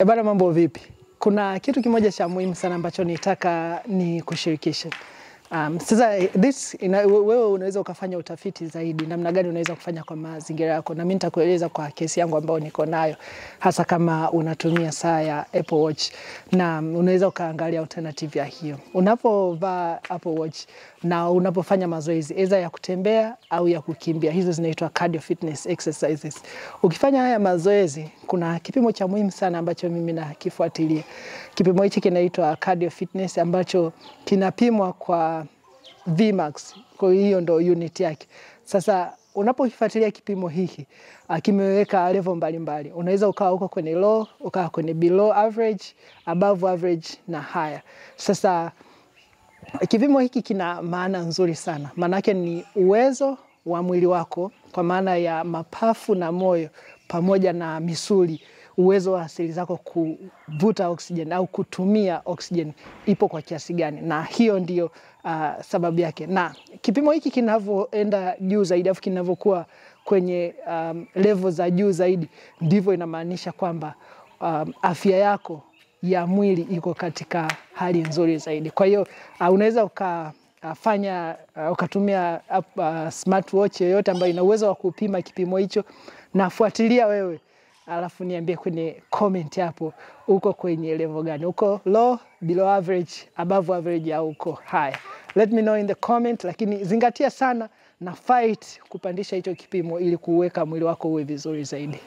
Bana, mambo vipi? Kuna kitu kimoja cha muhimu sana ambacho nitaka ni kushirikisha. Sasa wewe unaweza ukafanya utafiti zaidi namna gani unaweza kufanya kwa mazingira yako, na mimi nitakueleza kwa kesi yangu ambayo niko nayo, hasa kama unatumia saa ya Apple Watch, na unaweza ukaangalia alternative ya hiyo. Unapovaa Apple Watch na unapofanya mazoezi aidha ya kutembea au ya kukimbia, hizo zinaitwa cardio fitness exercises. Ukifanya haya mazoezi, kuna kipimo cha muhimu sana ambacho mimi nakifuatilia. Kipimo hichi kinaitwa cardio fitness, ambacho kinapimwa kwa Vmax, kwa hiyo ndo unit yake. Sasa unapofuatilia kipimo hiki, kimeweka level mbalimbali. Unaweza ukawa huko kwenye low, ukawa kwenye below average, above average na higher. Sasa kipimo hiki kina maana nzuri sana. Maanake ni uwezo wa mwili wako, kwa maana ya mapafu na moyo pamoja na misuli, uwezo wa asili zako kuvuta oxygen au kutumia oxygen ipo kwa kiasi gani, na hiyo ndio sababu yake. Na kipimo hiki kinavyoenda juu zaidi, afu kinavyokuwa kwenye level za juu zaidi, ndivyo inamaanisha kwamba afya yako ya mwili iko katika hali nzuri zaidi. Kwa hiyo unaweza ukatumia smartwatch yoyote ambayo ina uwezo wa kupima kipimo hicho, na fuatilia wewe, alafu niambie kwenye comment hapo uko kwenye level gani. Uko low, below average, above average au uko high. Let me know in the comment, lakini zingatia sana na fight kupandisha hicho kipimo ili kuweka mwili wako uwe vizuri zaidi.